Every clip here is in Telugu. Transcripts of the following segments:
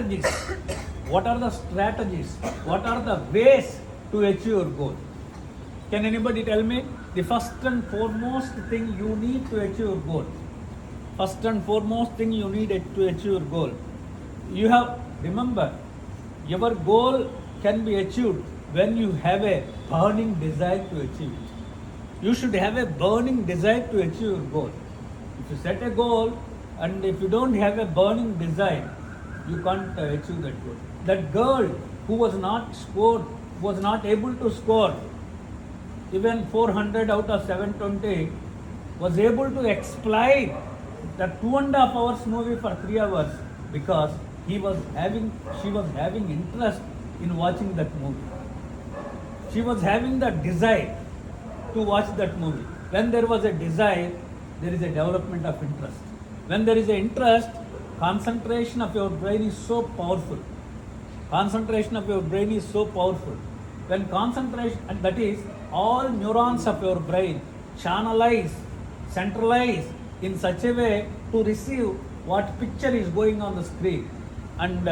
strategies? What are the strategies? What are the ways to achieve your goal? Can anybody tell me the first and foremost thing you need to achieve your goal? First and foremost thing you need to achieve your goal. You have, remember, your goal can be achieved when you have a burning desire to achieve it. You should have a burning desire to achieve your goal. If you set a goal and if you don't have a burning desire, you can't achieve that goal. That girl who was not able to score even 400 out of 720, was able to exploit the 2.5 hours movie for 3 hours because she was having interest in watching that movie. She was having the desire to watch that movie. When there was a desire, there is a development of interest. When there is an interest, concentration of your brain is so powerful. Concentration of your brain is so powerful. When concentration, and that is, all neurons of your brain channelize, centralize in such a way to receive what picture is going on the screen. And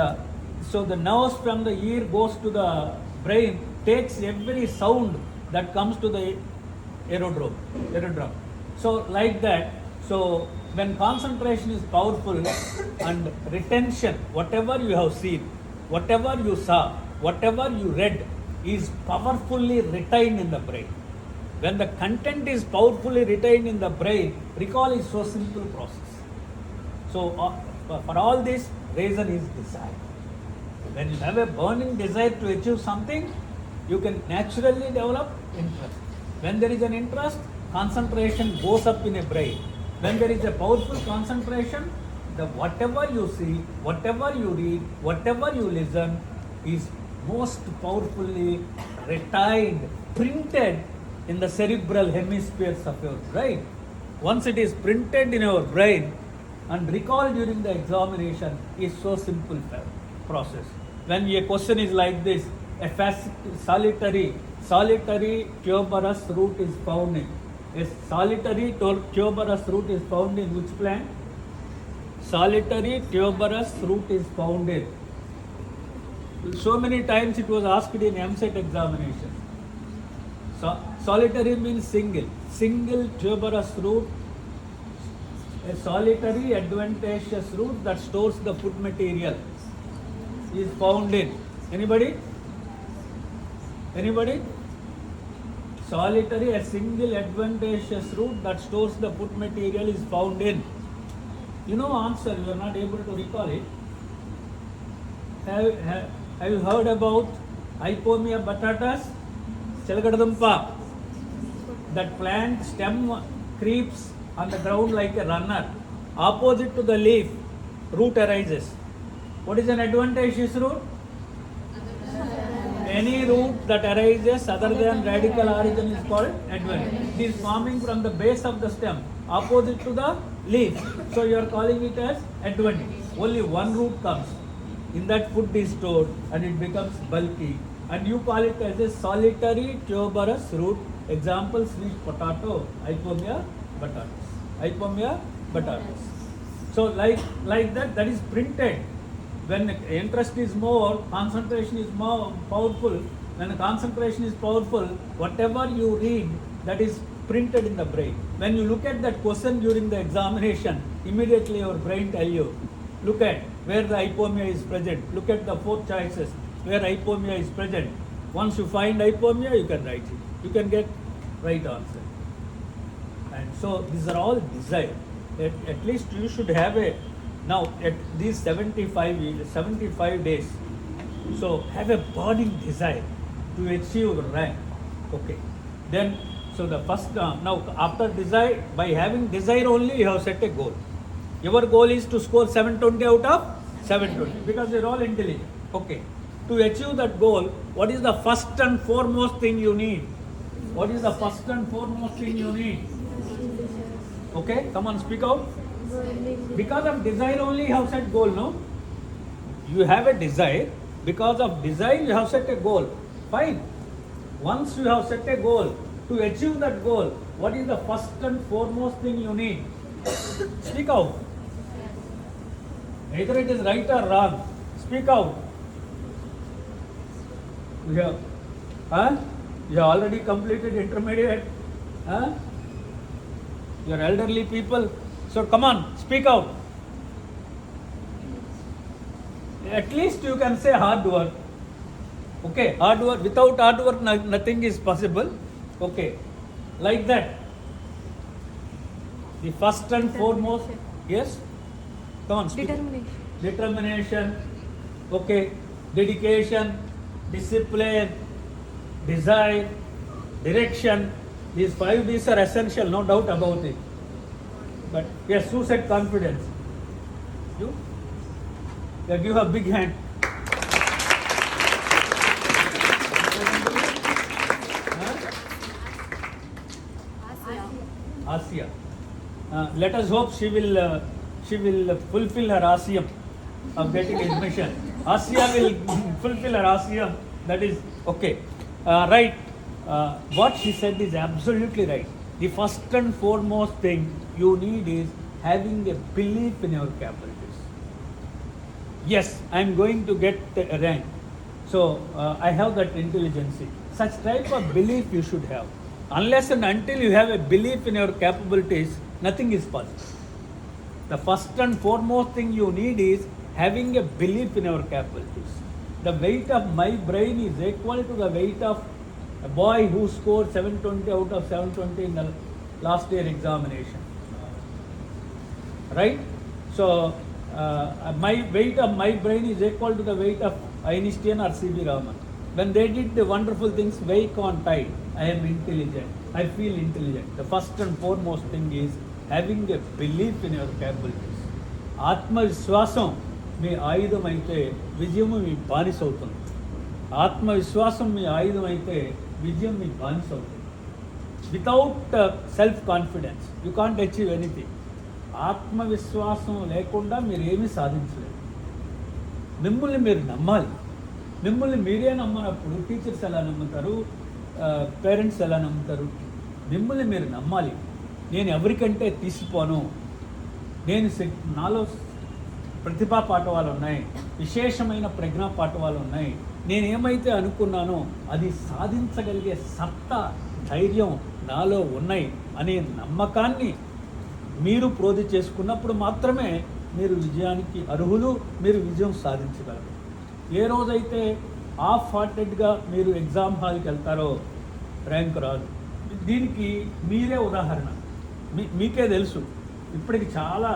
so the nerves from the ear goes to the brain, takes every sound that comes to the eardrum. So like that, so when concentration is powerful and retention, whatever you have seen, whatever you saw, whatever you read is powerfully retained in the brain. When the content is powerfully retained in the brain, recall is so simple process. So for all this, reason is desire. When you have a burning desire to achieve something, you can naturally develop interest. When there is an interest, concentration goes up in a brain. When there is a powerful concentration, the whatever you see, whatever you read, whatever you listen is most powerfully retained, printed in the cerebral hemispheres of your brain. Once it is printed in your brain and recalled during the examination is so simple process. When a question is like this, a solitary tuberous root is found in. A solitary tuberous root is found in which plant? Solitary tuberous root is found in. So many times it was asked in MSET examination. So, solitary means single tuberous root, a solitary adventitious root that stores the food material is found in. Anybody? Solitary, a single adventitious root that stores the food material is found in. You know answer, you are not able to recall it. Have you heard about Ipomia batatas? Chalagadadumpa. That plant stem creeps on the ground like a runner. Opposite to the leaf, root arises. What is an adventitious root? Any root that arises other than radical origin is called advent. It is forming from the base of the stem, opposite to the leaf. So you are calling it as advent. Only one root comes. In that food is stored and it becomes bulky. And you call it as a solitary tuberous root. Example, sweet potato, Ipomia batatas. So like that is printed. When interest is more, concentration is more powerful. When concentration is powerful, whatever you read, that is printed in the brain. When you look at that question during the examination, immediately your brain tell you, look at where the Ipomia is present. Look at the 4 choices where Ipomia is present. Once you find Ipomia, you can write it. You can get right answer. And so these are all desire. At least you should have a, now at these 75 days, so have a burning desire to achieve the rank. Okay. Then, so the first, now after desire, by having desire only, you have set a goal. Your goal is to score 720 out of 720 because you're all intelligent. Okay. To achieve that goal, what is the first and foremost thing you need? What is the first and foremost thing you need? Okay, come on, speak out. Because of desire only you have set goal, no? You have a desire. Because of desire you have set a goal. Fine. Once you have set a goal, to achieve that goal, what is the first and foremost thing you need? Speak out. Either it is right or wrong. Speak out. You have already completed intermediate. You are elderly people. So come on, speak out. At least you can say hard work. Okay, hard work. Without hard work, nothing is possible. Okay, like that. The first and foremost, yes? Come on, speak. Determination. Okay, dedication, discipline, desire, direction. These 5 Ds are essential, no doubt about it. But yes, who said confidence? You? Yeah, give a big hand. Asya. Let us hope she will fulfill her Asyam of getting admission. Asya will fulfill her Asyam. That is okay. Right. What she said is absolutely right. The first and foremost thing you need is having a belief in your capabilities. Yes, I am going to get a rank. So I have that intelligence. Such type of belief you should have. Unless and until you have a belief in your capabilities, nothing is possible. The first and foremost thing you need is having a belief in your capabilities. The weight of my brain is equal to the weight of a boy who scored 720 out of 720 in the last year examination. Right? So, my weight of my brain is equal to the weight of Einstein or C.V. Raman. When they did the wonderful things, wake on tide, I am intelligent. I feel intelligent. The first and foremost thing is having a belief in your capabilities. ఆత్మవిశ్వాసం మీ ఆయుధం అయితే విజయము మీ బానిస అవుతుంది. ఆత్మవిశ్వాసం మీ ఆయుధం అయితే విజయం మీ బానిస అవుతుంది. Without self confidence you can't achieve anything. ఆత్మవిశ్వాసం లేకుండా మీరు ఏమీ సాధించలేరు. మిమ్మల్ని మీరు నమ్మాలి. మిమ్మల్ని మీరే నమ్మనప్పుడు టీచర్స్ ఎలా నమ్ముతారు, పేరెంట్స్ ఎలా నమ్ముతారు? మిమ్మల్ని మీరు నమ్మాలి. నేను ఎవరికంటే తీసిపోను, నాలో ప్రతిభా పాఠవాలు ఉన్నాయి, విశేషమైన ప్రజ్ఞా పాఠవాలు ఉన్నాయి, నేనేమైతే అనుకున్నానో అది సాధించగలిగే సత్తా, ధైర్యం నాలో ఉన్నాయి అనే నమ్మకాన్ని మీరు ప్రోధి చేసుకున్నప్పుడు మాత్రమే మీరు విజయానికి అర్హులు, మీరు విజయం సాధించగలరు. ఏ రోజైతే హాఫ్ హార్టెడ్గా మీరు ఎగ్జామ్ హాల్కి వెళ్తారో ర్యాంక్ రాదు. దీనికి మీరే ఉదాహరణ. మీకే తెలుసు. ఇప్పటికి చాలా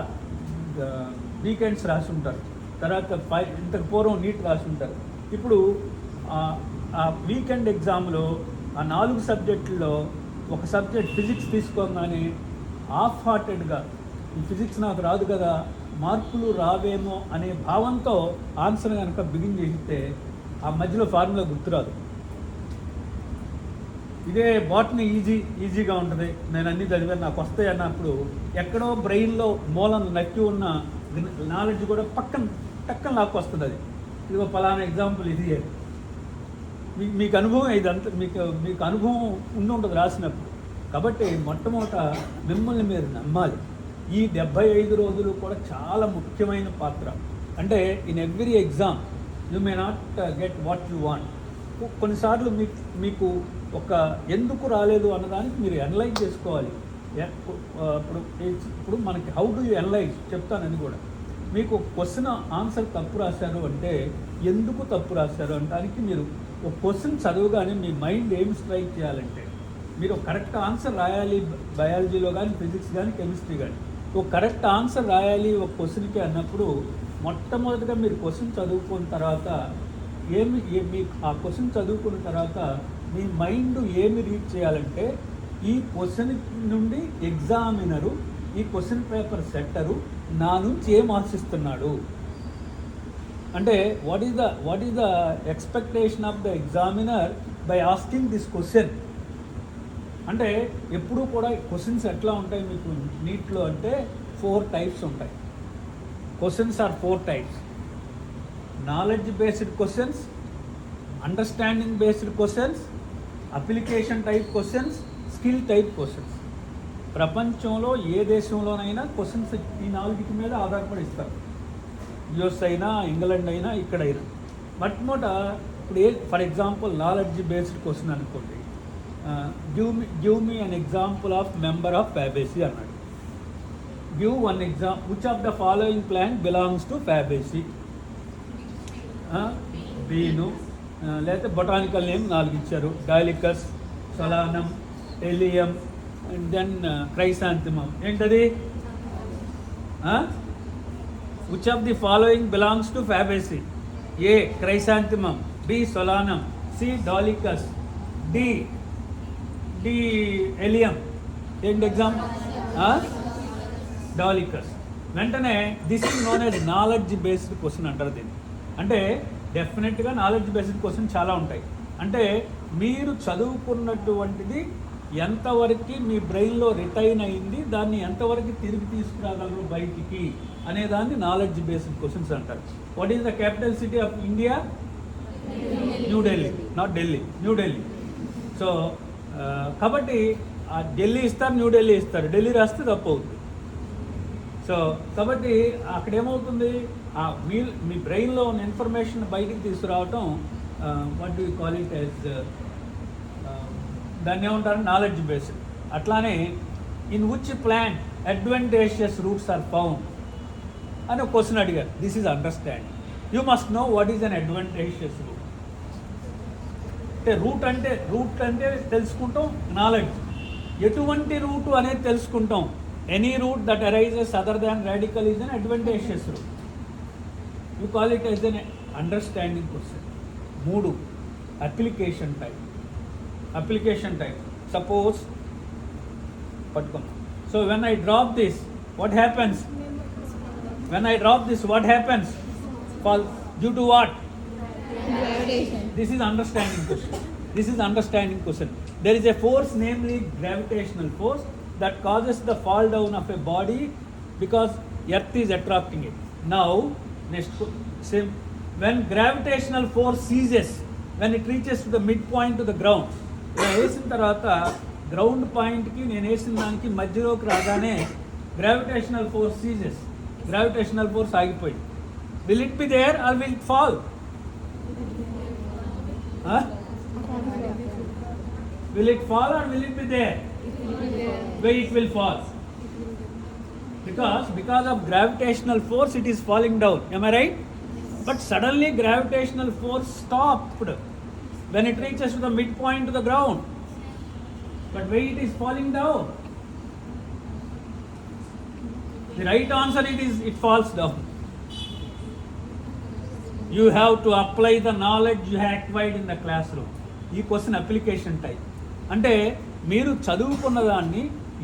వీకెండ్స్ రాసి ఉంటారు, తర్వాత ఇంతకు పూర్వం నీట్ రాసి ఉంటారు. ఇప్పుడు ఆ వీకెండ్ ఎగ్జామ్లో ఆ 4 సబ్జెక్టుల్లో ఒక సబ్జెక్ట్ ఫిజిక్స్ తీసుకోగానే హాఫ్ హార్టెడ్గా ఈ ఫిజిక్స్ నాకు రాదు కదా, మార్కులు రావేమో అనే భావంతో ఆన్సర్ కనుక బిగిన్ చేస్తే ఆ మధ్యలో ఫార్ములా గుర్తురాదు. ఇదే బాటనీ ఈజీగా ఉంటుంది, నేను అన్నీ చదివాను నాకు వస్తాయి అన్నప్పుడు ఎక్కడో బ్రెయిన్లో మూలను నక్కి ఉన్న నాలెడ్జ్ కూడా పక్కన నాకు వస్తుంది. అది ఇదిగో పలానా ఎగ్జాంపుల్ ఇది. మీకు అనుభవం ఇదంతా మీకు అనుభవం ఉంటుంది రాసినప్పుడు. కాబట్టి మొట్టమొదట మిమ్మల్ని మీరు నమ్మాలి. ఈ 75 రోజులు కూడా చాలా ముఖ్యమైన పాత్ర. అంటే in every exam you may not get what you want. కొన్నిసార్లు మీకు ఒక ఎందుకు రాలేదు అన్నదానికి మీరు అనలైజ్ చేసుకోవాలి. ఇప్పుడు మనకి హౌ డు యూ అనలైజ్ చెప్తానని కూడా. మీకు క్వశ్చన్ ఆన్సర్ తప్పు రాశారు అంటే ఎందుకు తప్పు రాశారు అనడానికి మీరు ఒక క్వశ్చన్ చదవగానే మీ మైండ్ ఏమి స్ట్రైక్ చేయాలంటే మీరు కరెక్ట్ ఆన్సర్ రాయాలి. బయాలజీలో కానీ ఫిజిక్స్ కానీ కెమిస్ట్రీ కానీ ఒక కరెక్ట్ ఆన్సర్ రాయాలి ఒక క్వశ్చన్కి అన్నప్పుడు మొట్టమొదటిగా మీరు క్వశ్చన్ చదువుకున్న తర్వాత ఆ క్వశ్చన్ చదువుకున్న తర్వాత మీ మైండ్ ఏమి రీడ్ చేయాలంటే ఈ క్వశ్చన్ నుండి ఎగ్జామినరు, ఈ క్వశ్చన్ పేపర్ సెట్టరు నా నుంచి ఏం ఆశిస్తున్నాడు అంటే what is the expectation of the examiner by asking this question. అంటే ఎప్పుడూ కూడా క్వశ్చన్స్ ఎట్లా ఉంటాయి మీకు నీట్లో అంటే 4 టైప్స్ ఉంటాయి. Questions are 4 types. Knowledge based questions, understanding based questions, application type questions, skill type questions. ప్రపంచంలో ఏ దేశంలోనైనా క్వశ్చన్స్ ఈ 4 మీద ఆధారపడి ఇస్తారు. యుఎస్ అయినా ఇంగ్లాండ్ అయినా ఇక్కడైనా. మొట్టమొదట ఇప్పుడు for example knowledge based question అనుకోండి, give me an example of member of Fabaceae అన్నాడు. Give one example which of the following plant belongs to Fabaceae. Bean, లేకపోతే బొటానికల్ నేమ్ 4 ఇచ్చారు, డైలికస్, సొలానం, ఎలియం అండ్ దెన్ క్రైసాంతిమం. ఏంటది? Which of the following belongs to Fabaceae? A chrysanthemum, B Solanum, C Dolichos, D Allium. ఏంటి ఎగ్జాంపుల్? డాలికస్. వెంటనే this is known as knowledge based question అంటారు దీన్ని. అంటే డెఫినెట్గా నాలెడ్జ్ బేస్డ్ క్వశ్చన్ చాలా ఉంటాయి. అంటే మీరు చదువుకున్నటువంటిది ఎంతవరకు మీ బ్రెయిన్లో రిటైన్ అయింది, దాన్ని ఎంతవరకు తిరిగి తీసుకురాగలరు బయటికి అనే దాన్ని నాలెడ్జ్ బేస్డ్ క్వశ్చన్స్ అంటారు. What is the capital city of India? New Delhi, not Delhi, New Delhi. So కాబట్టి ఢిల్లీ ఇస్తారు, న్యూఢిల్లీ ఇస్తారు, ఢిల్లీ రాస్తే తప్పు అవుతుంది. సో కాబట్టి అక్కడ ఏమవుతుంది, మీ బ్రెయిన్లో ఉన్న ఇన్ఫర్మేషన్ బయటికి తీసుకురావటం what do call it as, దాన్ని ఏమంటారు? Knowledge based. అట్లానే in which plant adventitious roots are found అని ఒక క్వశ్చన్ అడిగారు. This is understanding. You must know what is an adventitious root. అంటే రూట్ అంటే తెలుసుకుంటాం, నాలెడ్జ్. ఎటువంటి రూటు అనేది తెలుసుకుంటాం. Any root that arises other than radicle is an adventitious root. You call it as an understanding question. 3 application type. Application type suppose పట్టుకోండి. So when I drop this what happens? When I drop this, what happens? Fall due to what? Gravitation. This is understanding question. This is understanding question. There is a force, namely gravitational force, that causes the fall down of a body because Earth is attracting it. Now, next same. When gravitational force ceases, when it reaches to the midpoint to the ground, ఇలా వేసిన తర్వాత గ్రౌండ్ పాయింట్కి నేను వేసిన దానికి మధ్యలోకి రాగానే gravitational force ceases. Gravitational force ఆగిపోయింది. Will it be there or will it fall? Will it fall or will it be there? Where it will fall? Because of gravitational force it is falling down. Am I right? But suddenly gravitational force stopped when it reaches to the midpoint to the ground. But where it is falling down? The right answer it falls down. You have to apply the knowledge you have acquired in the classroom. ఈ క్వశ్చన్ అప్లికేషన్ టైప్. అంటే మీరు చదువుకున్న దాన్ని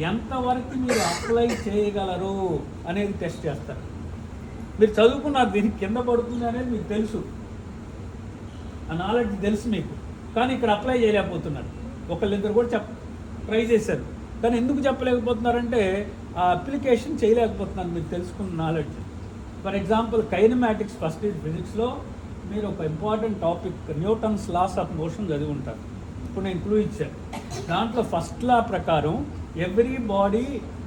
ఎంతవరకు మీరు అప్లై చేయగలరు అనేది టెస్ట్ చేస్తారు. మీరు చదువుకున్నారు, దీనికి కింద పడుతుంది అనేది మీకు తెలుసు, ఆ నాలెడ్జ్ తెలుసు మీకు, కానీ ఇక్కడ అప్లై చేయలేకపోతున్నారు. ఒకళ్ళిద్దరు కూడా ట్రై చేశారు, కానీ ఎందుకు చెప్పలేకపోతున్నారంటే ఆ అప్లికేషన్ చేయలేకపోతున్నారు మీరు తెలుసుకున్న knowledge. For example kinematics first year ఫిజిక్స్లో మీరు ఒక important topic Newton's laws of motion చదివి ఉంటారు. ఇప్పుడు నేను క్లూ ఇచ్చాను. దాంట్లో ఫస్ట్ లా ప్రకారం every body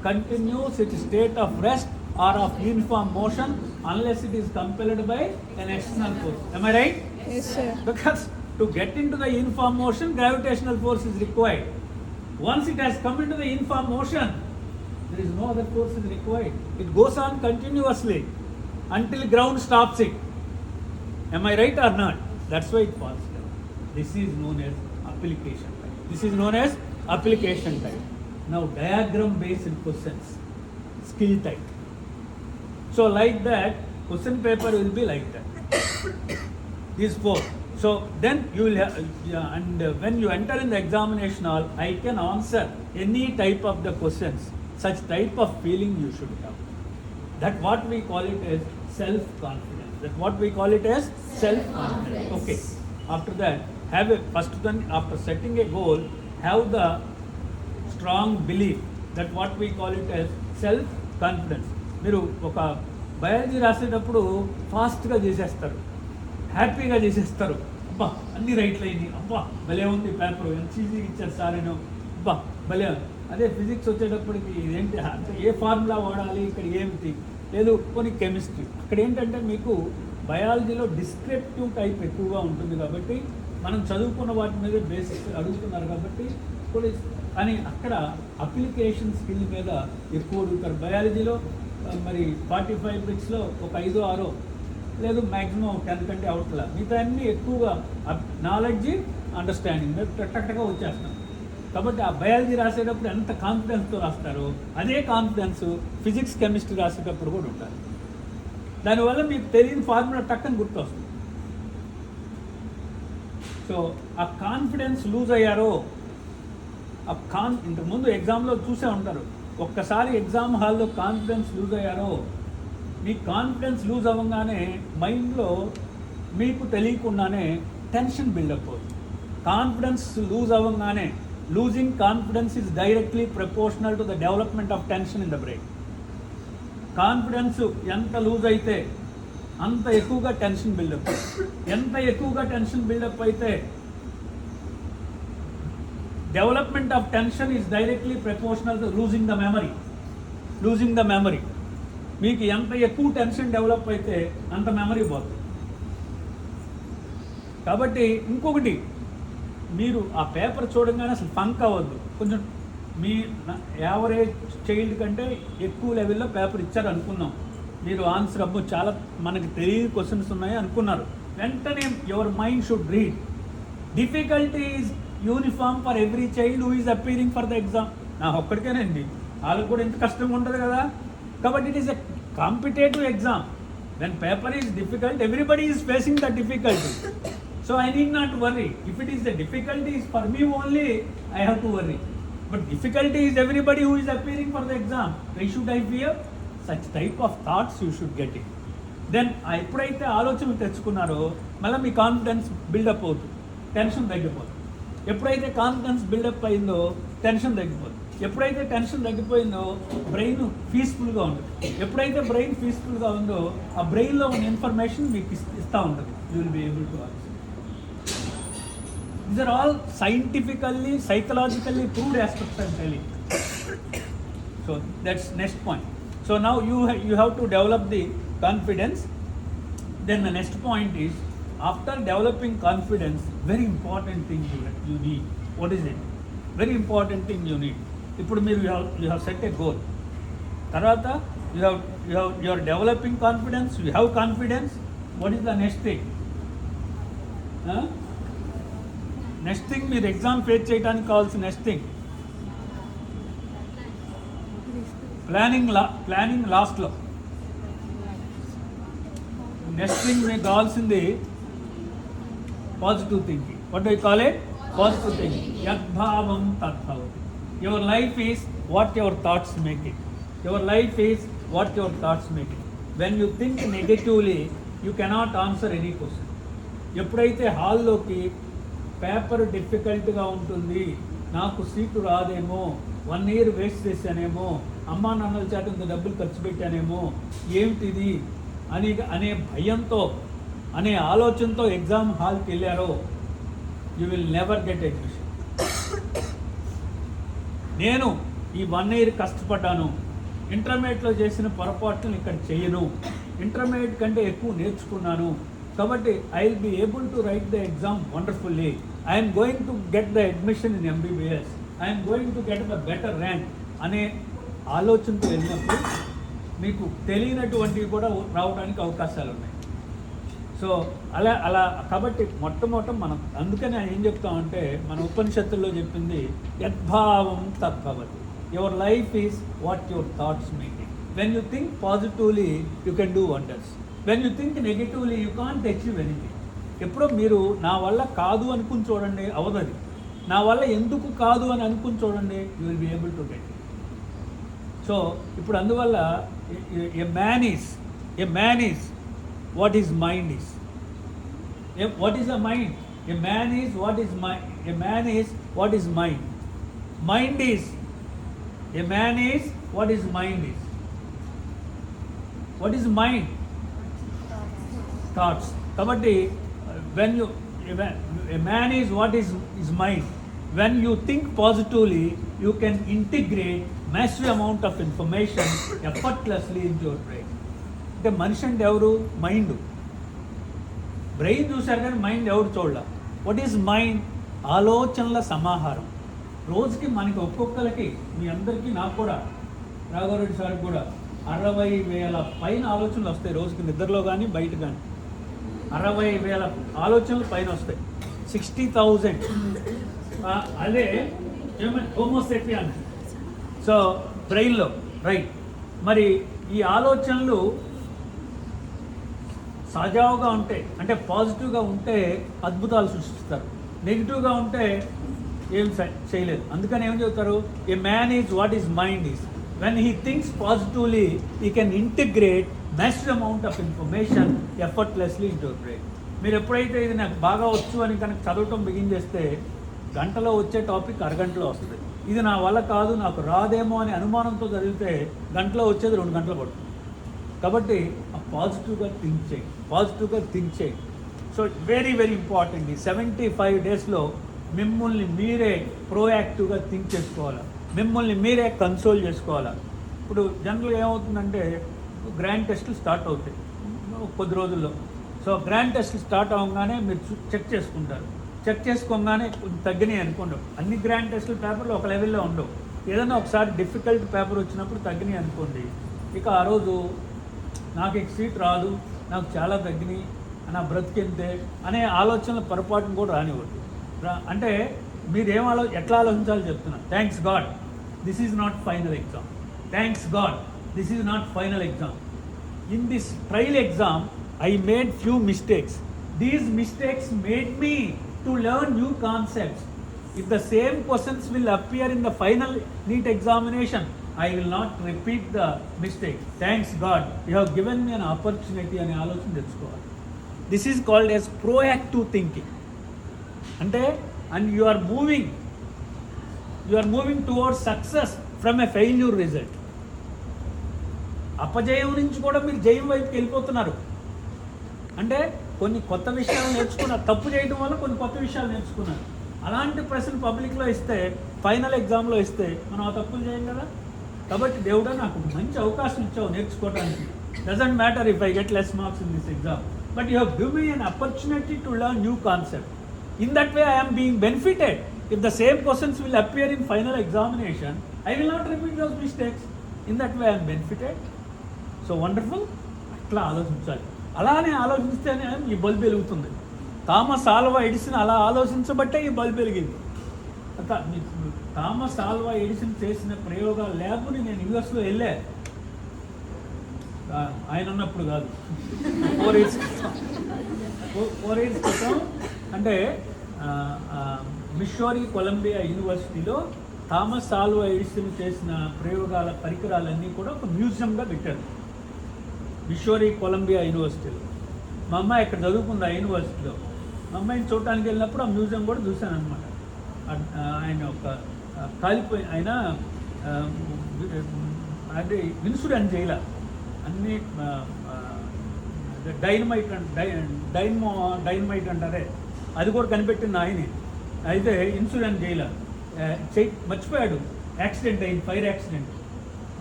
continues it state of rest or of uniform motion unless it is compelled by an external force. Am I right? Yes, sir. Because to get into the uniform motion, gravitational force is required. Once it has come into the uniform motion, there is no other force is required. It goes on continuously until ground stops it. Am I right or not? That's why it falls down. This is known as application type. This is known as application type. Now diagram based questions, skill type. So like that, question paper will be like that. These 4. So then you will have, and when you enter in the examination hall, I can answer any type of the questions. Such type of feeling you should have. That what we call it as self-confidence. That what we call it as self-confidence. Okay. After that, have a first then after setting a goal, have the strong belief that what we call it as self-confidence. మీరు ఒక బయాలజీ రాసేటప్పుడు ఫాస్ట్గా చేసేస్తారు, హ్యాపీగా చేసేస్తారు. అబ్బా అన్ని రైట్లు అయినాయి, అబ్బా భలే ఉంది పేపర్, ఎంత ఈజీగా ఇచ్చారు సార్ నేను, అబ్బా భలే. అదే ఫిజిక్స్ వచ్చేటప్పటికి ఏంటి అంటే ఏ ఫార్ములా వాడాలి, ఇక్కడ ఏమిటి లేదు కొన్ని కెమిస్ట్రీ. అక్కడ ఏంటంటే మీకు బయాలజీలో డిస్క్రిప్టివ్ టైప్ ఎక్కువగా ఉంటుంది కాబట్టి మనం చదువుకున్న వాటి మీద బేసిక్స్ అడుగుతున్నారు కాబట్టి కొన్ని అని అక్కడ అప్లికేషన్ స్కిల్ మీద ఎక్కువ అడుగుతారు. బయాలజీలో మరి 45 బ్రిక్స్లో ఒక 5-6 లేదు మ్యాక్సిమం 10 కంటే అవుట్లా, మిగతా అన్నీ ఎక్కువగా నాలెడ్జ్ అండర్స్టాండింగ్ టక్టగా వచ్చేస్తాం. కాబట్టి ఆ బయాలజీ రాసేటప్పుడు ఎంత కాన్ఫిడెన్స్తో రాస్తారో అదే కాన్ఫిడెన్స్ ఫిజిక్స్ కెమిస్ట్రీ రాసేటప్పుడు కూడా ఉంటారు. దానివల్ల మీకు తెలియని ఫార్ములా టక్కని గుర్తొస్తుంది. సో ఆ కాన్ఫిడెన్స్ లూజ్ అయ్యారో ఇంతకుముందు ఎగ్జామ్లో చూసే ఉంటారు, ఒక్కసారి ఎగ్జామ్ హాల్లో కాన్ఫిడెన్స్ లూజ్ అయ్యారో మీ కాన్ఫిడెన్స్ లూజ్ అవ్వగానే మైండ్లో మీకు తెలియకుండానే టెన్షన్ బిల్డప్ అవుతుంది. కాన్ఫిడెన్స్ లూజ్ అవ్వగానే losing confidence is directly proportional to the development of tension in the brain. Confidence ఎంత లూజ్ అయితే అంత ఎక్కువగా టెన్షన్ బిల్డప్. ఎంత ఎక్కువగా టెన్షన్ బిల్డప్ అయితే development of tension is directly proportional to losing the memory. మీకు ఎంత ఎక్కువ టెన్షన్ డెవలప్ అయితే అంత మెమరీ పోతుంది. కాబట్టి ఇంకొకటి, మీరు ఆ పేపర్ చూడగానే అసలు ఫంక్ అవ్వద్దు. కొంచెం మీ యావరేజ్ చైల్డ్ కంటే ఎక్కువ లెవెల్లో పేపర్ ఇచ్చారు అనుకున్నాం, మీరు ఆన్సర్ అబ్బో చాలా మనకి తెలియని క్వశ్చన్స్ ఉన్నాయి అనుకున్నారు. వెంటనే your mind should read difficulty is uniform for every child who is appearing for the exam. నా ఒక్కడికేనండి, వాళ్ళకి కూడా ఎంత కష్టంగా ఉంటుంది కదా. కాబట్టి it is a competitive exam. When paper is difficult, everybody is facing the difficulty. So I need not worry. If it is the difficulty is for me only, I have to worry. But difficulty is everybody who is appearing for the exam. Why should I fear? Such type of thoughts you should get it. Then ఎప్పుడైతే ఆలోచనలు తెచ్చుకున్నారో మళ్ళీ మీ కాన్ఫిడెన్స్ బిల్డప్ అవుతుంది, టెన్షన్ తగ్గిపోతుంది. ఎప్పుడైతే కాన్ఫిడెన్స్ బిల్డప్ అయిందో టెన్షన్ తగ్గిపోతుంది. ఎప్పుడైతే టెన్షన్ తగ్గిపోయిందో బ్రెయిన్ పీస్ఫుల్గా ఉంటుంది. ఎప్పుడైతే బ్రెయిన్ పీస్ఫుల్గా ఉందో ఆ బ్రెయిన్లో ఉన్న ఇన్ఫర్మేషన్ మీకు ఇస్తూ ఉంటుంది. You will be able to answer. These are all scientifically, psychologically proved aspects I'm telling. So that's next point. So now you have to develop the confidence. Then the next point is, after developing confidence, very important thing you need. What is it? Very important thing you need. Ippudu meer you have set a goal. Tarvata you are developing confidence. You have confidence. What is the next thing? Next thing మీరు ఎగ్జామ్ ఫేస్ చేయడానికి కావాల్సిన నెక్స్ట్ థింగ్ ప్లానింగ్ లాస్ట్లో. నెక్స్ట్ థింగ్ మీకు కావాల్సింది positive thinking. What do you call it? Positive thinking. యద్భావం తద్భవతి. Your life is what your thoughts make it. Your life is what your thoughts make it. When you think negatively you cannot answer any question. ఎప్పుడైతే హాల్లోకి పేపర్ డిఫికల్ట్గా ఉంటుంది, నాకు సీటు రాదేమో, 1 year వేస్ట్ చేశానేమో, అమ్మా నాన్నల చేత ఇంత డబ్బులు ఖర్చు పెట్టానేమో, ఏమిటిది అనే భయంతో, అనే ఆలోచనతో ఎగ్జామ్ హాల్కి వెళ్ళారో you will never get admission. నేను ఈ 1 year కష్టపడ్డాను, ఇంటర్మీడియట్లో చేసిన పొరపాట్లను ఇక్కడ చేయను, ఇంటర్మీడియట్ కంటే ఎక్కువ నేర్చుకున్నాను, కాబట్టి I will be able to right the exam wonderfully. I am going to get the admission in MBBS. I am going to get the better rank అనే ఆలోచనతో వెళ్ళినప్పుడు మీకు తెలియనటువంటివి కూడా రావడానికి అవకాశాలు ఉన్నాయి. సో అలా కాబట్టి మొట్టమొదట మనం అందుకని ఏం చెప్తామంటే మన ఉపనిషత్తుల్లో చెప్పింది యద్భావం తద్భవతి. Your life is what your thoughts make it. When you think positively you can do wonders. When you think negatively you can't achieve anything. ఎప్పుడో మీరు నా వల్ల కాదు అనుకుని చూడండి, అవదది. నా వల్ల ఎందుకు కాదు అని అనుకుని చూడండి, you will be able to get it. So ఇప్పుడు అందువల్ల ఏ man is what is mind is. What is a mind? A man is what is mind. A man is what is mind. Mind is a man is what is mind is. What is mind? Thoughts. కాబట్టి when a man is what is his mind. When you think positively, you can integrate massive amount of information effortlessly into your brain. అంటే మనిషి అంటే ఎవరు? మైండ్. బ్రెయిన్ చూశారు కానీ మైండ్ ఎవరు చూడాల. What is mind? ఆలోచనల సమాహారం. రోజుకి మనకి ఒక్కొక్కరికి, మీ అందరికీ, నాకు కూడా, రాఘవరెడ్డి సార్కి కూడా 60,000 పైన ఆలోచనలు వస్తాయి రోజుకి, నిద్రలో కానీ బయట కానీ. 60,000 ఆలోచనలు పైన వస్తాయి. 60,000. అదే హోమోసెపియన్. సో బ్రెయిన్లో, రైట్. మరి ఈ ఆలోచనలు సజావుగా ఉంటే, అంటే పాజిటివ్గా ఉంటే అద్భుతాలు సృష్టిస్తారు. నెగిటివ్గా ఉంటే ఏం చేయలేదు. అందుకని ఏం చెప్తారు? ఏ man is what is mind is. When he thinks positively he can integrate messed amount of information effortlessly into brain. మీరు ఎప్పుడైతే ఇది నాకు బాగా వచ్చు అని కనుక చదవటం బిగిన్ చేస్తే గంటలో వచ్చే టాపిక్ అరగంటలో వస్తుంది. ఇది నా వల్ల కాదు, నాకు రాదేమో అని అనుమానంతో చదివితే గంటలో వచ్చేది 2 గంటలు పడుతుంది. కాబట్టి పాజిటివ్గా థింక్ చేయి. So very very important. ఈ 75 డేస్లో మిమ్మల్ని మీరే ప్రోయాక్టివ్గా థింక్ చేసుకోవాలి, మిమ్మల్ని మీరే కన్సోల్ చేసుకోవాలి. ఇప్పుడు జనరల్గా ఏమవుతుందంటే గ్రాండ్ టెస్టులు స్టార్ట్ అవుతాయి కొద్ది రోజుల్లో. సో గ్రాండ్ టెస్టులు స్టార్ట్ అవ్వగానే మీరు చెక్ చేసుకుంటారు. చెక్ చేసుకోగానే కొంచెం తగ్గినాయి అనుకోండి. అన్ని గ్రాండ్ టెస్టుల పేపర్లు ఒక లెవెల్లో ఉండవు. ఏదైనా ఒకసారి డిఫికల్ట్ పేపర్ వచ్చినప్పుడు తగ్గినాయి అనుకోండి, ఇక ఆ రోజు నాకు సీట్ రాదు, నాకు చాలా తగ్గినాయి, నా బ్రతికింతే అనే ఆలోచనల పొరపాటును కూడా రానివ్వద్దు. అంటే మీరేం ఎట్లా ఆలోచించాలో చెప్తున్నా. Thanks God this is not final exam. Thanks God this is not final exam. In this trial exam I made few mistakes. These mistakes made me to learn new concepts. If the same questions will appear in the final NEET examination, I will not repeat the mistake. Thanks God, you have given me an opportunity అని ఆలోచన తెచ్చుకోవాలి. This is called as proactive thinking. అంటే and you are moving towards success from a failure result. అపజయం నుంచి కూడా మీరు జయం వైపుకి వెళ్ళిపోతున్నారు. అంటే కొన్ని కొత్త విషయాలు నేర్చుకున్నారు, తప్పు చేయడం వల్ల కొన్ని కొత్త విషయాలు నేర్చుకున్నారు. అలాంటి ప్రశ్న పబ్లిక్లో ఇస్తే, ఫైనల్ ఎగ్జామ్లో ఇస్తే మనం ఆ తప్పులు చేయం కదా. కాబట్టి దేవుడా నాకు మంచి అవకాశం ఇచ్చావు నేర్చుకోవడానికి. Doesn't matter if I get less marks in this exam, but you have give me an opportunity to learn new concept. In that way I am being benefited. If the same questions will appear in final examination, I will not repeat those mistakes. In that way I am benefited. So wonderful. అట్లా ఆలోచించాలి. అలానే ఆలోచిస్తేనే ఈ బల్బు వెలుగుతుంది. థామస్ ఆల్వా ఎడిసన్ అలా ఆలోచించబట్టే ఈ బల్బు వెలిగింది. థామస్ ఆల్వా ఎడిసన్ చేసిన ప్రయోగాల ల్యాబ్ని నేను యూఎస్లో వెళ్ళా. ఆయన ఉన్నప్పుడు కాదు, 4 years క్రితం. అంటే మిస్సౌరీ కొలంబియా యూనివర్సిటీలో థామస్ ఆల్వా ఎడిసన్ చేసిన ప్రయోగాల పరికరాలన్నీ కూడా ఒక మ్యూజియంగా పెట్టారు మిస్సౌరీ కొలంబియా యూనివర్సిటీలో. మా అమ్మాయి ఇక్కడ చదువుకుంది ఆ యూనివర్సిటీలో. మా అమ్మాయిని చూడటానికి వెళ్ళినప్పుడు ఆ మ్యూజియం కూడా చూశాను అనమాట. ఆయన ఒక కాలిపోయి ఆయన అంటే ఇన్సిడెంట్ చేయాల అన్నీ డైనమైట్ అంటారే, అది కూడా కనిపెట్టింది ఆయనే. అయితే ఇన్సిడెంట్ చేయాల మర్చిపోయాడు. యాక్సిడెంట్ అయింది, ఫైర్ యాక్సిడెంట్.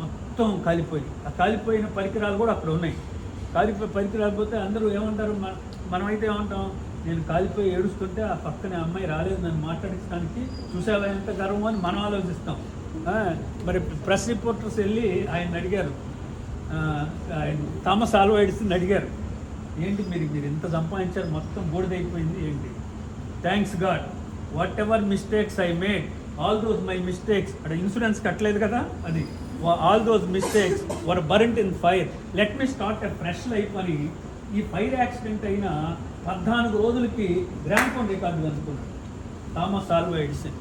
మొత్తం కాలిపోయి, ఆ కాలిపోయిన పరికరాలు కూడా అక్కడ ఉన్నాయి. కాలిపోయి పరికరాలు పోతే అందరూ ఏమంటారు, మనమైతే ఏమంటాం, నేను కాలిపోయి ఏడుస్తుంటే ఆ పక్కనే అమ్మాయి రాలేదు నన్ను మాట్లాడించడానికి, చూసావా ఎంత గర్వం అని మనం ఆలోచిస్తాం. మరి ప్రెస్ రిపోర్టర్స్ వెళ్ళి ఆయన అడిగారు, ఆయన థామస్ ఆల్వా ఎడిసన్ అడిగారు, ఏంటి మీరు ఇంత సంపాదించారు, మొత్తం బూడిదైపోయింది ఏంటి? Thanks God whatever mistakes I made, all those my mistakes, అక్కడ ఇన్సూరెన్స్ కట్టలేదు కదా, అది all those mistakes were burnt in fire, let me start a fresh life అని ఈ ఫైర్ యాక్సిడెంట్ అయిన 14 రోజులకి గ్రాండ్ఫోన్ రికార్డు అనుకున్నాడు Thomas Alva Edison.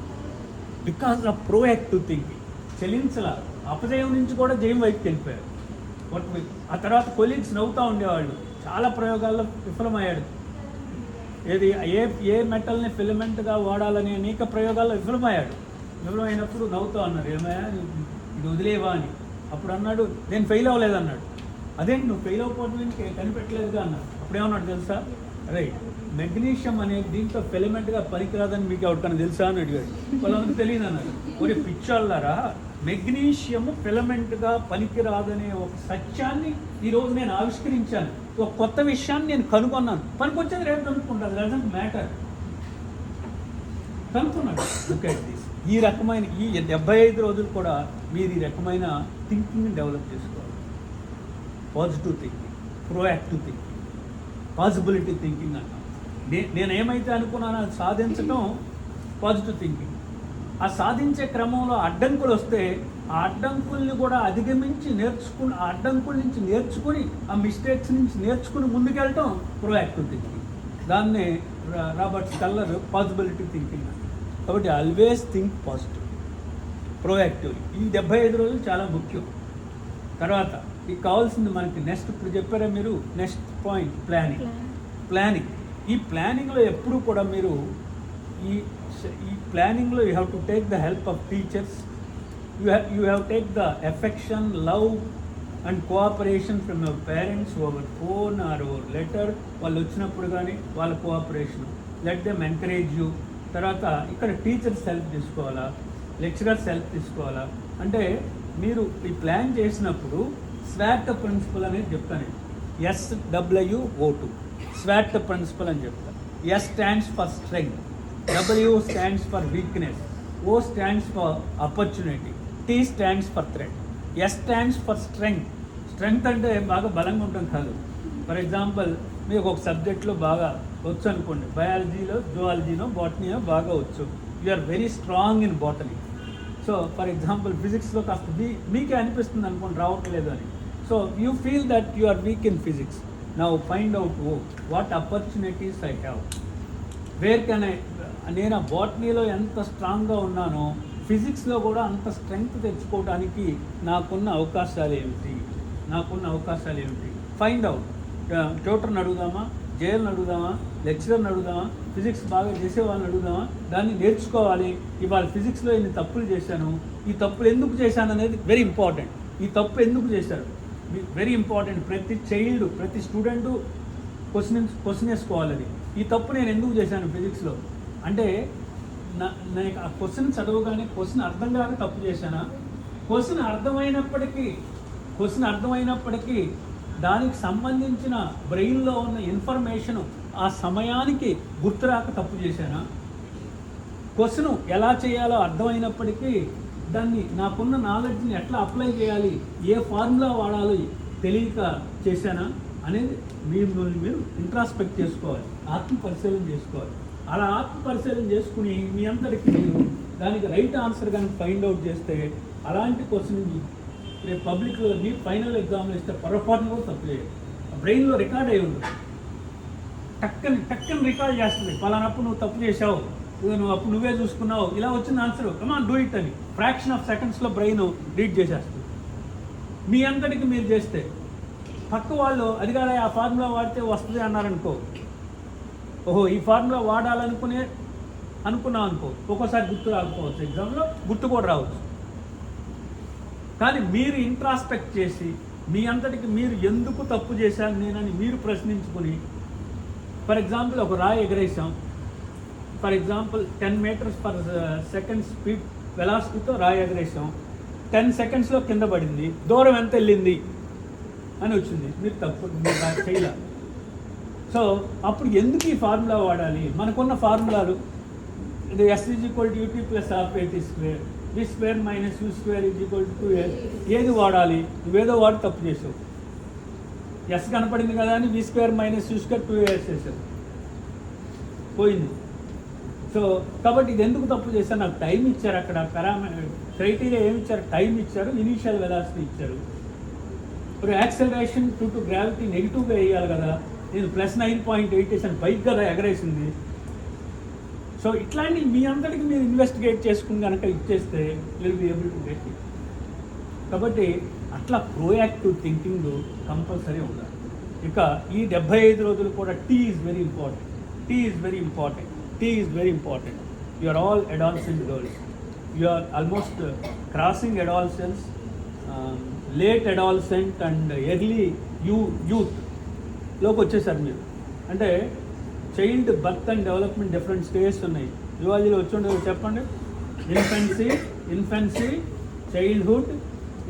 Because of proactive thinking. చెల్లించల అపజయం నుంచి కూడా జయం వైపుకి వెళ్ళిపోయారు. ఆ తర్వాత కొలీగ్స్ నవ్వుతూ ఉండేవాళ్ళు. చాలా ప్రయోగాల్లో విఫలమయ్యాడు. ఏది ఏ మెటల్ని ఫిలమెంట్గా వాడాలని అనేక ప్రయోగాల్లో విఫలమయ్యాడు. విఫలమైనప్పుడు నవ్వుతూ అన్నారు, ఏమయ్యా ఇది వదిలేవా అని. అప్పుడు అన్నాడు, నేను ఫెయిల్ అవ్వలేదన్నాడు. అదేంటి నువ్వు ఫెయిల్ అవ్వకపోవడం కనిపెట్టలేదుగా అన్నాడు. అప్పుడేమన్నాడు తెలుసా, అరే మెగ్నీషియం అనేది దీంట్లో ఫిలమెంట్గా పనికిరాదని మీకు ఎవరికైనా తెలుసా అని అడిగాడు. వాళ్ళందరూ తెలియదు అన్నారు. ఒరే పిచ్చోళ్ళారా, మెగ్నీషియం ఫిలమెంట్గా పనికిరాదనే ఒక సత్యాన్ని ఈరోజు నేను ఆవిష్కరించాను. ఒక కొత్త విషయాన్ని నేను కనుగొన్నాను. పనికొచ్చేది రేపు కనుక్కుంటాను, డజంట్ మ్యాటర్. కనుక్కున్నాడు. Look at this. ఈ రకమైన ఈ 75 రోజులు కూడా మీరు ఈ రకమైన థింకింగ్ని డెవలప్ చేసుకోవాలి. Positive thinking, proactive thinking, possibility thinking అన్నాను. నేను ఏమైతే అనుకున్నానో అది సాధించడం పాజిటివ్ థింకింగ్. ఆ సాధించే క్రమంలో అడ్డంకులు వస్తే ఆ అడ్డంకుల్ని కూడా అధిగమించి ఆ అడ్డంకుల నుంచి నేర్చుకుని, ఆ మిస్టేక్స్ నుంచి నేర్చుకుని ముందుకెళ్ళటం ప్రోయాక్టివ్ థింకింగ్. దాన్నే రాబర్ట్ స్కల్లర్ పాసిబిలిటీ థింకింగ్. కాబట్టి ఆల్వేస్ థింక్ పాజిటివ్, ప్రోయాక్టివ్. ఈ 75 రోజులు చాలా ముఖ్యం. తర్వాత ఇది కావాల్సింది మనకి నెక్స్ట్, ఇప్పుడు చెప్పారా మీరు, నెక్స్ట్ పాయింట్ ప్లానింగ్. ఈ ప్లానింగ్లో ఎప్పుడు కూడా మీరు ఈ ప్లానింగ్లో you have to take the help of teachers, you have take the affection, love and cooperation from your parents over phone are over letter. వాళ్ళు వచ్చినప్పుడు కానీ వాళ్ళ cooperation, let them encourage you. తర్వాత ఇక్కడ టీచర్స్ హెల్ప్ తీసుకోవాలా, లెక్చరర్స్ హెల్ప్ తీసుకోవాలా. అంటే మీరు ఈ ప్లాన్ చేసినప్పుడు స్వాట్ ప్రిన్సిపల్ అనేది చెప్తాను. SWOT, స్వాట్ ప్రిన్సిపల్ అని చెప్తాను. S stands for strength, W stands for weakness, O stands for opportunity, T stands for threat. S stands for strength. Strength అంటే బాగా బలంగా ఉండటం కాదు. ఫర్ ఎగ్జాంపుల్, మీకు ఒక సబ్జెక్ట్లో బాగా వచ్చు అనుకోండి, బయాలజీలో, జువాలజీనో, బాటనీయో బాగా వచ్చు. You are very strong in botany. So for example ఫిజిక్స్లో కాస్త మీకే అనిపిస్తుంది అనుకోండి రావట్లేదు అని. So you feel that you are weak in physics. Now find out what opportunities I have, where can నేను ఆ బాటనీలో ఎంత స్ట్రాంగ్గా ఉన్నానో ఫిజిక్స్లో కూడా అంత స్ట్రెంగ్త్ తెచ్చుకోవడానికి నాకున్న అవకాశాలు ఏమిటి, ఫైండ్ అవుట్. ట్యూటర్ని అడుగుదామా, జేఎల్ని అడుగుదామా, లెక్చరర్ని అడుగుదామా, ఫిజిక్స్ బాగా చేసే వాళ్ళని అడుగుదామా, దాన్ని నేర్చుకోవాలి. ఇవాళ ఫిజిక్స్లో ఇన్ని తప్పులు చేశాను, ఈ తప్పులు ఎందుకు చేశాను అనేది వెరీ ఇంపార్టెంట్. ఈ తప్పు ఎందుకు చేశారు వెరీ ఇంపార్టెంట్. ప్రతి చైల్డ్, ప్రతి స్టూడెంటు క్వశ్చన్ వేసుకోవాలి. అది ఈ తప్పు నేను ఎందుకు చేశాను ఫిజిక్స్లో అంటే, నేను ఆ క్వశ్చన్ చదవగానే క్వశ్చన్ అర్థం కాక తప్పు చేశానా, క్వశ్చన్ అర్థమైనప్పటికీ దానికి సంబంధించిన బ్రెయిన్లో ఉన్న ఇన్ఫర్మేషన్ ఆ సమయానికి గుర్తురాక తప్పు చేశానా, క్వశ్చన్ ఎలా చేయాలో అర్థమైనప్పటికీ దాన్ని నాకున్న నాలెడ్జ్ని ఎట్లా అప్లై చేయాలి, ఏ ఫార్ములా వాడాలో తెలియక చేశానా అనేది మిమ్మల్ని మీరు ఇంట్రాస్పెక్ట్ చేసుకోవాలి, ఆత్మపరిశీలన చేసుకోవాలి. అలా ఆత్మపరిశీలన చేసుకుని మీ అందరికీ మీరు దానికి రైట్ ఆన్సర్ కానీ ఫైండ్ అవుట్ చేస్తే అలాంటి క్వశ్చన్ రేపు పబ్లిక్లో మీ ఫైనల్ ఎగ్జామ్లో ఇస్తే పొరపాటును కూడా తప్పు చేయాలి. బ్రెయిన్లో రికార్డ్ అయి ఉంటుంది, టక్కని రికార్డ్ చేస్తుంది. పలానప్పుడు నువ్వు తప్పు చేసావు, అప్పుడు నువ్వే చూసుకున్నావు, ఇలా వచ్చిన ఆన్సర్ కమాన్ డూ ఇట్ అని ఫ్రాక్షన్ ఆఫ్ సెకండ్స్లో బ్రెయిన్ రీడ్ చేసేస్తుంది. మీ అంతటికి మీరు చేస్తే పక్క వాళ్ళు అది కాదు ఆ ఫార్ములా వాడితే వస్తుంది అన్నారనుకో, ఓహో ఈ ఫార్ములా అనుకున్నాం అనుకో, ఒక్కోసారి గుర్తు రాకపోవచ్చు, ఎగ్జామ్లో గుర్తు కూడా రావచ్చు. కానీ మీరు ఇంట్రాస్పెక్ట్ చేసి మీ అంతటికి మీరు ఎందుకు తప్పు చేశాను నేనని మీరు ప్రశ్నించుకొని, ఫర్ ఎగ్జాంపుల్ ఒక రాయి ఎగరేసాం, for example 10 meters per second speed వెలాసిటీతో రాయి ఎగరేసాం, 10 secondsలో కింద పడింది, దూరం ఎంత వెళ్ళింది అని వచ్చింది, మీరు తప్పు చేయలే. సో అప్పుడు ఎందుకు ఈ ఫార్ములా వాడాలి? మనకున్న ఫార్ములాలు ఇది S = UT + ½ V² - U² = 2S. ఏది వాడాలి? నువ్వేదో వాడి తప్పు చేసావు. ఎస్ కనపడింది కదా అని V² - U² 2S చేసావు, పోయింది. సో కాబట్టి ఇది ఎందుకు తప్పు చేశాను? నాకు టైం ఇచ్చారు, అక్కడ క్రైటీరియా ఏమి ఇచ్చారు? టైం ఇచ్చారు, ఇనీషియల్ వెలాసిటీ ఇచ్చారు. ఇప్పుడు యాక్సలరేషన్ టు గ్రావిటీ నెగిటివ్గా వేయాలి కదా, నేను +9.8 వేసాను, పైకి కదా ఎగరేసింది. సో ఇట్లాంటి మీ అందరికీ మీరు ఇన్వెస్టిగేట్ చేసుకుని కనుక ఇచ్చేస్తే will be able to get it. కాబట్టి అట్లా ప్రోయాక్టివ్ థింకింగ్ కంపల్సరీ ఉండాలి. ఇక ఈ 75 రోజులు కూడా T is very important. You are all adolescent girls, you are almost crossing adolescence, late adolescent and early యూత్లోకి వచ్చేసారు మీరు. అంటే child birth and development different stages ఉన్నాయి. జువాలజీలో వచ్చి చెప్పండి. Infancy, childhood,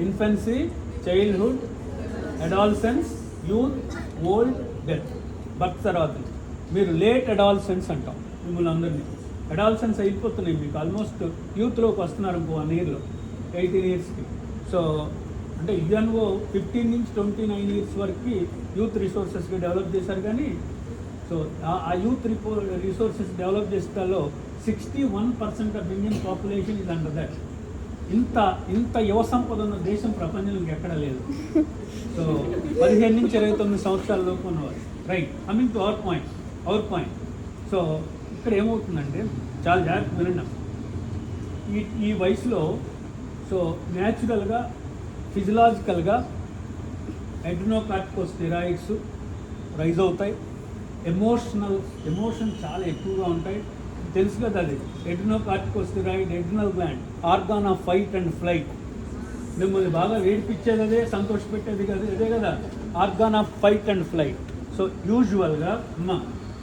infancy, childhood, adolescence, youth, old, death. Birth తర్వాత మీరు లేట్ అడాల్సెన్స్ అంటాం మిమ్మల్ని అందరినీ. అడాల్సెన్స్ అయిపోతున్నాయి మీకు, ఆల్మోస్ట్ యూత్లోకి వస్తున్నారు ఇంకో 1 yearలో, 18 yearsకి. సో అంటే యుఎన్ఓ 15 నుంచి 29 years వరకు యూత్ రిసోర్సెస్గా డెవలప్ చేశారు. కానీ సో ఆ యూత్ రిసోర్సెస్ డెవలప్ చేసేలో 61% ఆఫ్ ఇండియన్ పాపులేషన్ ఇది అండర్ దట్. ఇంత యువ సంపద ఉన్న దేశం ప్రపంచంలో ఇంకెక్కడ లేదు. సో 15 నుంచి 29 సంవత్సరాల లోపు ఉన్నవారు. Right, coming to our point. So ఇక్కడ ఏమవుతుందంటే చాలా జాగ్రత్త వినండి. ఈ వయసులో సో న్యాచురల్గా ఫిజియలాజికల్గా అడ్రినోకార్టికోస్టెరాయిడ్స్ రైజ్ అవుతాయి. ఎమోషన్ చాలా ఎక్కువగా ఉంటాయి. తెలుసు కదా, అది adrenocorticosteroid, adrenal gland, organ of fight and flight. మిమ్మల్ని బాగా వేడిపించేది అదే, సంతోషపెట్టేది కదా అదే కదా, organ of fight and flight. So యూజువల్గా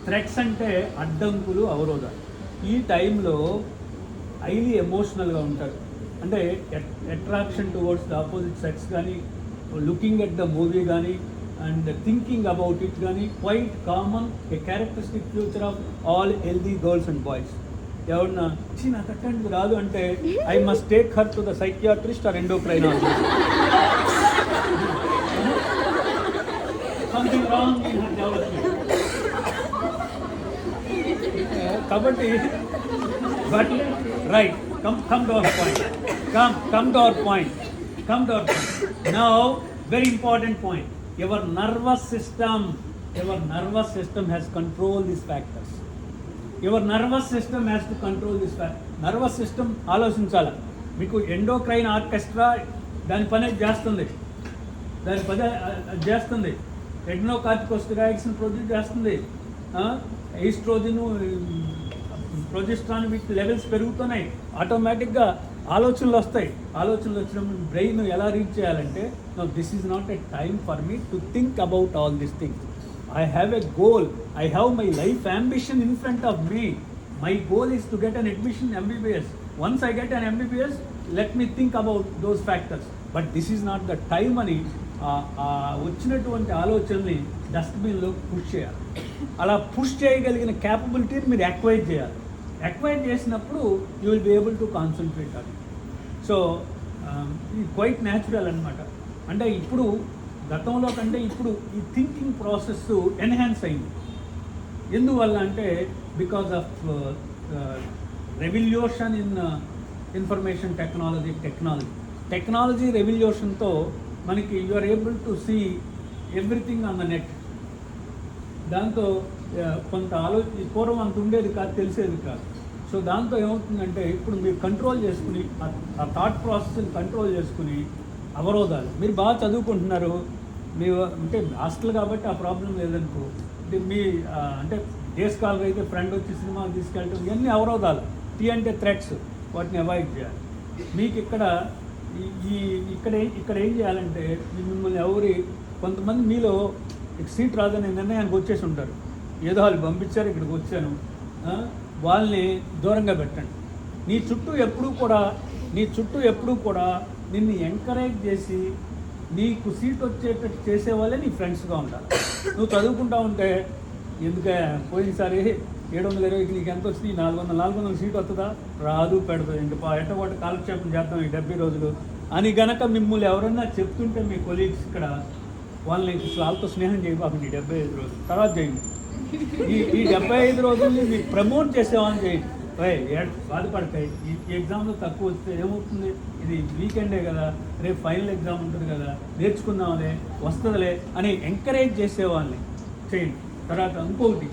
థ్రెట్స్ అంటే అడ్డంకులు, అవరోధాలు. ఈ టైంలో హైలీ ఎమోషనల్గా ఉంటారు. అంటే attraction towards the opposite sex కానీ, లుకింగ్ ఎట్ ద మూవీ కానీ, అండ్ థింకింగ్ అబౌట్ ఇట్ కానీ quite common, a characteristic feature of all healthy girls and boys. ఎవరన్నా నాకు అట్లాంటిది రాదు అంటే I must take her to the psychiatrist or endocrinologist. Something wrong in her development. కాబట్టి but right, come to our point. Come to our point. Now, very important point. Your nervous system has control these factors. Your nervous system has to control this factor. Nervous system ఆలోచించాలి. మీకు ఎండోక్రైన్ ఆర్కెస్ట్రా దాని పని చేస్తుంది. అడ్రినోకార్టికోస్టెరాయిడ్స్ని ప్రొడ్యూస్ చేస్తుంది. ఈస్ట్రోజన్, ప్రొజెస్ట్రాన్ వీటి లెవెల్స్ పెరుగుతున్నాయి. ఆటోమేటిక్గా ఆలోచనలు వస్తాయి. ఆలోచనలు వచ్చినప్పుడు బ్రెయిన్ ఎలా రీడ్ చేయాలంటే, no this is not a time for me to think about all these things. I have a goal. I have my life ambition in front of me. My goal is to get an admission in MBBS. Once I get an MBBS, let me think about those factors. But this is not the time అని వచ్చినటువంటి ఆలోచనని డస్ట్బిన్లో పుష్ చేయాలి. అలా పుష్ చేయగలిగిన క్యాపబిలిటీని మీరు అక్వైర్ చేయాలి. అక్వైర్ చేసినప్పుడు you will be able to concentrate అది. సో ఇది క్వైట్ న్యాచురల్ అనమాట. అంటే ఇప్పుడు గతంలో కంటే ఇప్పుడు ఈ థింకింగ్ ప్రాసెస్ ఎన్హాన్స్ అయింది. ఎందువల్ల అంటే because of revolution in information technology రెవల్యూషన్తో మనకి you are able to see everything on the net. దాంతో కొంత పూర్వం అంత ఉండేది కాదు, తెలిసేది కాదు. సో దాంతో ఏమవుతుందంటే ఇప్పుడు మీరు కంట్రోల్ చేసుకుని ఆ థాట్ ప్రాసెస్ని కంట్రోల్ చేసుకుని అవరోధాలు, మీరు బాగా చదువుకుంటున్నారు, మీ అంటే హాస్టల్ కాబట్టి ఆ ప్రాబ్లం లేదనుకో, మీ అంటే డే స్కాలర్ అయితే ఫ్రెండ్ వచ్చి సినిమా తీసుకెళ్ళటం, ఇవన్నీ అవరోధాలు. అంటే థ్రెట్స్, వాటిని అవాయిడ్ చేయాలి. మీకు ఇక్కడ ఏం చేయాలంటే, మిమ్మల్ని కొంతమంది మీలో సీట్ రాదని నిర్ణయానికి వచ్చేసి ఉంటారు. ఏదో వాళ్ళు పంపించారు, ఇక్కడికి వచ్చాను, వాళ్ళని దూరంగా పెట్టండి. నీ చుట్టూ ఎప్పుడూ కూడా నిన్ను ఎంకరేజ్ చేసి నీకు సీట్ వచ్చేటట్టు చేసేవాళ్ళే నీ ఫ్రెండ్స్గా ఉండాలి. నువ్వు చదువుకుంటా ఉంటే ఎందుకే పోయినసారి 720కి నీకు ఎంత వచ్చింది, 400 సీట్ వస్తుందా, రాదు, పెడుతుంది, ఇంకా ఎట్టగొట్ట కాలక్షేపం చేద్దాం ఈ 70 రోజులు అని గనక మిమ్మల్ని ఎవరన్నా చెప్తుంటే మీ కొలీగ్స్ ఇక్కడ, వాళ్ళతో స్నేహం చేయబాకండి. 75 రోజులు తర్వాత చేయండి. ఈ 75 రోజుల్ని మీకు ప్రమోట్ చేసేవాళ్ళని చేయండి. బాధపడతాయి. ఈ ఎగ్జామ్లో తక్కువ వస్తే ఏమవుతుంది, ఇది వీకెండే కదా, రేపు ఫైనల్ ఎగ్జామ్ ఉంటుంది కదా, నేర్చుకుందాంలే, వస్తుందిలే అని ఎంకరేజ్ చేసేవాళ్ళని చేయండి. తర్వాత ఇంకొకటి,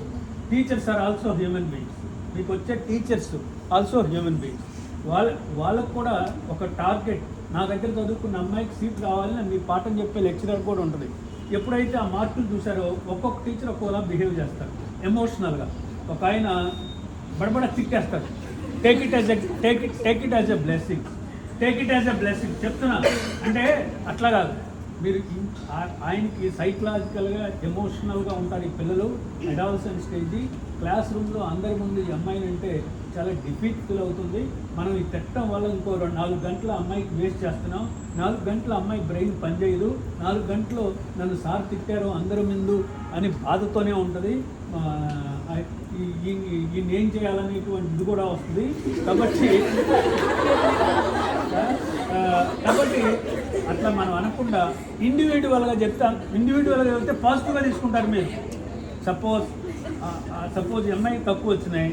teachers are also human beings. మీకు వచ్చే టీచర్స్ ఆల్సో హ్యూమన్ బీయింగ్స్. వాళ్ళకు కూడా ఒక టార్గెట్, నా దగ్గర చదువుకున్న అమ్మాయికి సీట్ కావాలని మీ పాఠం చెప్పే లెక్చరర్ కూడా ఉంటుంది. ఎప్పుడైతే ఆ మార్కులు చూసారో ఒక్కొక్క టీచర్ ఒక్కోలా బిహేవ్ చేస్తారు ఎమోషనల్గా. ఒక ఆయన బడబడ తిట్టేస్తారు. Take it as a blessing చెప్తున్నా. అంటే అట్లా కాదు, మీరు ఆయనకి సైకలాజికల్గా ఎమోషనల్గా ఉంటారు ఈ పిల్లలు. అడాలసెంట్ స్టేజ్ క్లాస్ రూమ్లో అందరి ముందు ఈ అమ్మాయిని అంటే చాలా డిఫీట్ ఫీల్ అవుతుంది. మనం ఈ తిట్టడం వల్ల ఇంకో 4 గంటల అమ్మాయికి వేస్ట్ చేస్తున్నాం. 4 గంటల అమ్మాయి బ్రెయిన్ పనిచేయదు. 4 గంటలు నన్ను సార్ తిట్టారు అందరి ముందు అని బాధతోనే ఉంటుంది. ఈయన ఏం చేయాలనేటువంటి ఇది కూడా వస్తుంది. కాబట్టి అట్లా మనం అనకుండా ఇండివిజువల్గా చెప్తే పాజిటివ్గా తీసుకుంటారు మీరు. సపోజ్ ఎంఐ తక్కువ వచ్చినాయి,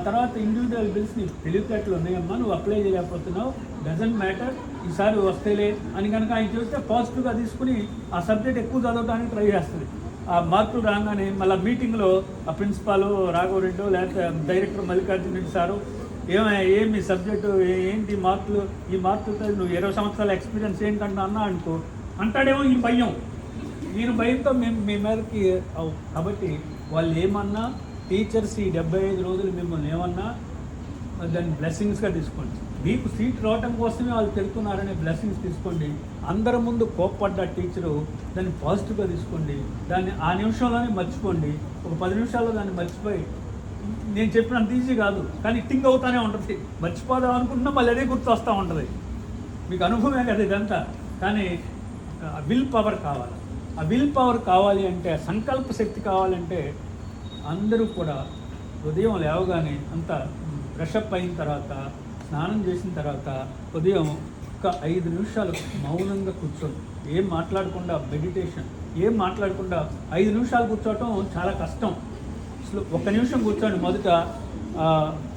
తర్వాత ఇండివిజువల్ బిల్స్ నీకు తెలివితేటలు ఉన్నాయమ్మా, నువ్వు అప్లై చేయలేకపోతున్నావు, డజంట్ మ్యాటర్, ఈసారి వస్తేలే అని కనుక ఆయన చూస్తే పాజిటివ్గా తీసుకుని ఆ సబ్జెక్ట్ ఎక్కువ చదవడానికి ట్రై చేస్తుంది. ఆ మార్కులు రాగానే మళ్ళీ మీటింగ్లో ఆ ప్రిన్సిపాల్ రాఘవరెడ్డి లేకపోతే డైరెక్టర్ మల్లికార్జున రెడ్డి సారు ఏమి సబ్జెక్టు ఏంటి మార్కులు, ఈ మార్కులతో నువ్వు 20 సంవత్సరాల ఎక్స్పీరియన్స్ ఏంటంటే అన్నా అనుకో అంటాడేమో ఈ భయం. ఈయన భయంతో మేము మీ మీదకి కాబట్టి వాళ్ళు ఏమన్నా టీచర్స్ ఈ 75 రోజులు మిమ్మల్ని ఏమన్నా దాన్ని బ్లెస్సింగ్స్గా తీసుకోండి. మీకు సీట్ రావటం కోసమే వాళ్ళు తిరుగుతున్నారనే బ్లెస్సింగ్స్ తీసుకోండి. అందరి ముందు కోప్పడ్డ టీచరు దాన్ని పాజిటివ్గా తీసుకోండి. దాన్ని ఆ నిమిషంలోనే మర్చిపోండి. ఒక 10 నిమిషాల్లో దాన్ని మర్చిపోయి, నేను చెప్పినంత ఈజీ కాదు కానీ టింగ్ అవుతానే ఉంటుంది. మర్చిపోదాం అనుకుంటున్నా మళ్ళీ అదే గుర్తు వస్తూ ఉంటుంది. మీకు అనుభవమే కదా ఇదంతా. కానీ విల్ పవర్ కావాలి. ఆ విల్ పవర్ కావాలి అంటే, సంకల్ప శక్తి కావాలంటే అందరూ కూడా ఉదయం లేవగానే అంతా ఫ్రెషప్ అయిన తర్వాత, స్నానం చేసిన తర్వాత ఉదయం ఒక 5 నిమిషాలు మౌనంగా కూర్చోండి. ఏం మాట్లాడకుండా మెడిటేషన్, ఏం మాట్లాడకుండా 5 నిమిషాలు కూర్చోవటం చాలా కష్టం. అసలు 1 నిమిషం కూర్చోండి. మొదట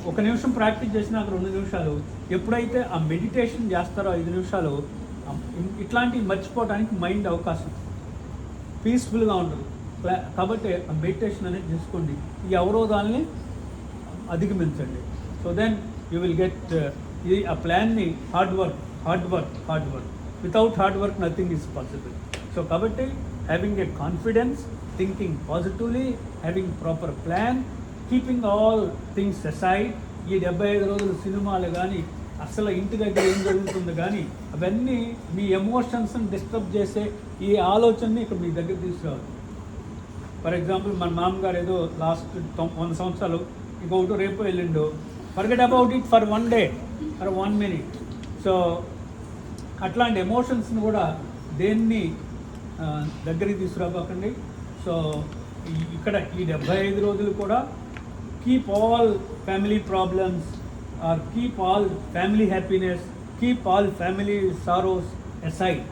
1 నిమిషం ప్రాక్టీస్ చేసినాక 2 నిమిషాలు. ఎప్పుడైతే ఆ మెడిటేషన్ చేస్తారో 5 నిమిషాలు, ఇట్లాంటివి మర్చిపోవడానికి మైండ్ అవకాశం పీస్ఫుల్గా ఉంటుంది. కాబట్టి ఆ మెడిటేషన్ అనేది చేసుకోండి. ఈ అవరోధాలని అధిగమించండి. So then you will get ఇది ఆ ప్లాన్ని hard work. Without hard work nothing is possible. So కాబట్టి having a confidence, thinking positively, having proper plan, keeping all things aside. ఈ 75 రోజులు సినిమాలు కానీ, అసలు ఇంటి దగ్గర ఏం జరుగుతుంది కానీ, అవన్నీ మీ ఎమోషన్స్ని డిస్టర్బ్ చేసే ఈ ఆలోచనని ఇక్కడ మీ దగ్గర తీసుకురావాలి. ఫర్ ఎగ్జాంపుల్ మన మామగారు ఏదో లాస్ట్ 100 సంవత్సరాలు ఇంకొకటి రేపు వెళ్ళిండు, forget about it for 1 day for 1 minute. So అట్లాంటి ఎమోషన్స్ని కూడా దేన్ని దగ్గరికి తీసుకురాబోకండి. సో ఇక్కడ ఈ 75 రోజులు కూడా keep all family problems or keep all family happiness, keep all family sorrows aside.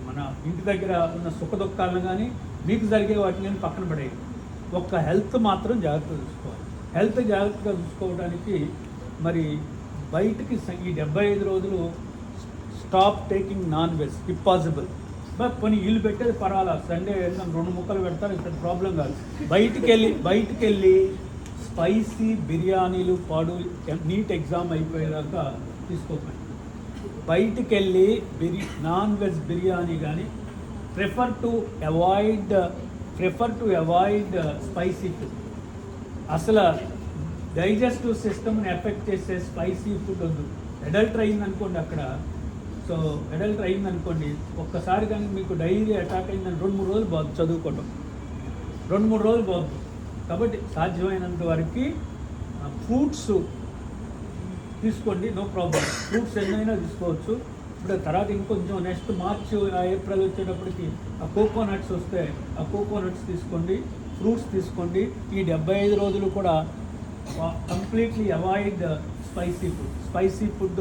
మన ఇంటి దగ్గర ఉన్న సుఖ దుఃఖాలను కానీ, మీకు జరిగే వాటిని కానీ పక్కన పడేది. ఒక్క హెల్త్ మాత్రం జాగ్రత్తగా చూసుకోవాలి. హెల్త్ జాగ్రత్తగా చూసుకోవడానికి మరి బయటికి ఈ 75 రోజులు stop taking non veg if possible. But కొన్ని ఇల్లు పెట్టేది పర్వాలా, సండే 2 ముక్కలు పెడతారు, ఇక్కడ ప్రాబ్లం కాదు. బయటికి వెళ్ళి స్పైసీ బిర్యానీలు నీట్ ఎగ్జామ్ అయిపోయేదాకా తీసుకోకండి. బయటికి వెళ్ళి నాన్ వెజ్ బిర్యానీ కానీ prefer to avoid spicy food. అసలు డైజెస్టివ్ సిస్టమ్ని ఎఫెక్ట్ చేసే స్పైసీ ఫుడ్ వద్దు. అడల్ట్ అయిందనుకోండి అక్కడ. సో అడల్ట్ అయిందనుకోండి, ఒక్కసారి కానీ మీకు డైలీ అటాక్ అయిందని 2-3 రోజులు బాగుంది చదువుకోవటం, 2-3 రోజులు బాగుంది. కాబట్టి సాధ్యమైనంత వరకు ఫ్రూట్స్ తీసుకోండి, నో ప్రాబ్లం. ఫ్రూట్స్ ఎన్నైనా తీసుకోవచ్చు. ఇప్పుడు తర్వాత ఇంకొంచెం నెక్స్ట్ మార్చ్ ఏప్రిల్ వచ్చేటప్పటికి ఆ కోకోనట్స్ వస్తే ఆ కోకోనట్స్ తీసుకోండి, ఫ్రూట్స్ తీసుకోండి. ఈ 75 రోజులు కూడా కంప్లీట్లీ అవాయిడ్ స్పైసీ ఫుడ్.